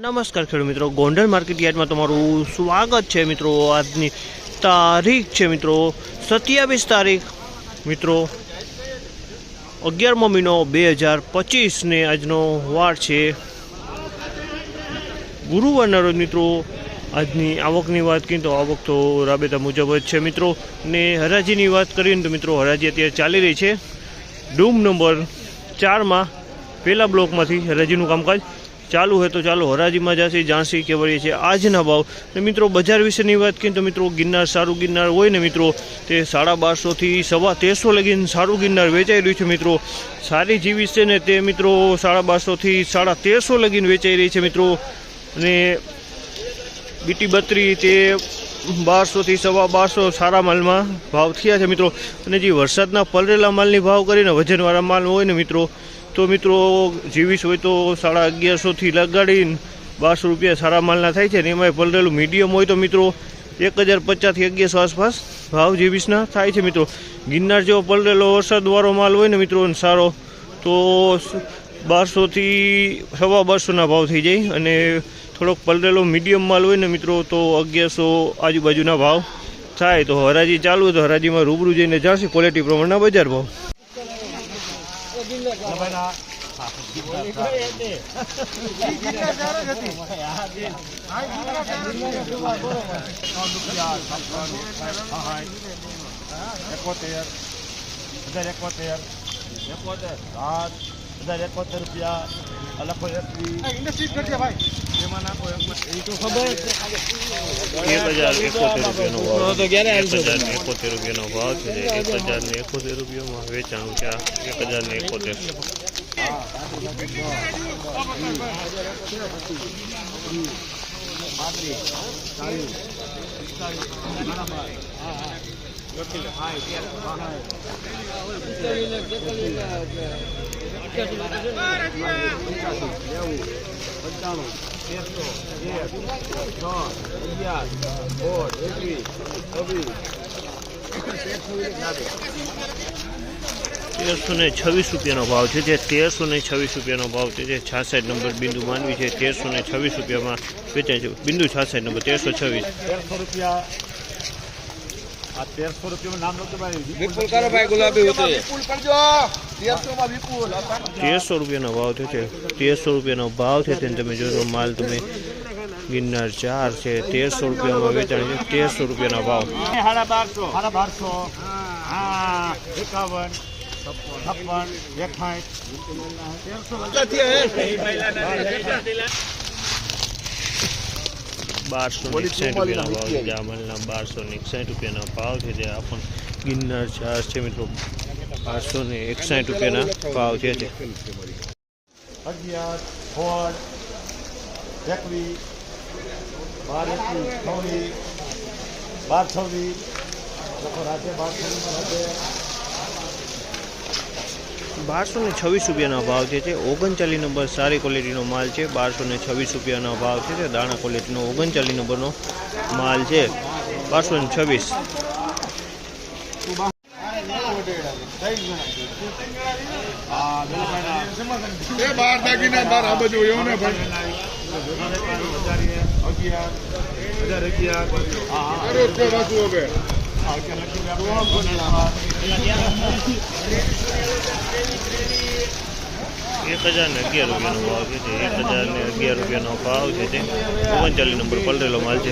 નમસ્કાર ખેડૂત મિત્રો, ગોંડલ માર્કેટ યાર્ડમાં તમારું સ્વાગત છે મિત્રો। આજની તારીખ છે મિત્રો 27 તારીખ મિત્રો 11મો મહિનો 2025 ને આજનો વાર છે ગુરુવારના રોજ મિત્રો। આજની આવકની વાત કરીએ તો આવક તો રાબેતા મુજબ જ છે મિત્રો ને હરાજીની વાત કરીએ તો મિત્રો હરાજી અત્યારે ચાલી રહી છે ડૂમ નંબર 4માં પહેલા બ્લોકમાંથી હરાજીનું કામકાજ ચાલુ है। तो चालो हराजी में जासी जाणसी के वळीए छे आजना भाव ने मित्रों। बजार विशेनी वात करीए तो मित्रों गिरनार सारू गिरनार होय ने मित्रों ते 1250 थी 1350 लगीन सारू गिरनार वेचाई रह्युं छे मित्रों। सारी जीवीस छे ने ते मित्रों 1250 थी 1350 लगीन वेचाई रही छे मित्रों। ने बीटी बत्री ते 1200 थी 1250 सारा माल में भाव थया छे मित्रों। अने जे वरसादना पलरेला मालनी भाव करीने वजनवाळा माल होय ने मित्रों तो मित्रों जीवीस हो तो 1150 थी लगाड़ी 1200 रुपया सारा मालना थाय छे। एमांय पलरेलू मीडियम हो तो मित्रों 1050 थी 1100 आसपास भाव जीवीसना थाय छे मित्रों। गिरनार जेवो पलरेलो वरसादवाळो माल होय ने मित्रों सारो तो 1200 थी 1250 ना भाव थई जाय। अने थोड़ोक पलरेलो मीडियम माल होय ने मित्रों तो 1100 आजूबाजूना भाव थाय। तो हराजी चालू है तो हराजी में रूबरू जईने जाणशे क्वॉलिटी प्रमाणना बजार भाव। भाव है 1071 रुपया वेचाणु है 1071। ₹1326 भाव है। 1326 रुपया भाव है। 66 नंबर बिंदु मानवी है 1326 रुपया में वेचाय है। बिंदु 66 नंबर 1326 1300 रुपया में नाम लो तो भाई विपुल करो भाई गुलाबी होते विपुल कर जो 1300 में विपुल 1300 रुपया भाव है। 1300 रुपया भाव है। तमे जो माल तमे गिरनार 4 है 1300 रुपया में वेचाण है। 1300 रुपया भाव 1200 हाँ 51 56 1261 रुपया भाव है। जामलना 1261 रुपया भाव है। अपन गिरनार 4 है मित्रों 1261 रुपया भाव है। 1226 रुपया भाव है। 39 नंबर सारी क्वॉलिटी माल है। 1226 रुपया भाव है। दाणा क्वॉलिटी 39 नंबर माल है 1226। ₹1011 भाव है। 1011 रुपया भाव है। 39 नंबर पलरेलो माल है।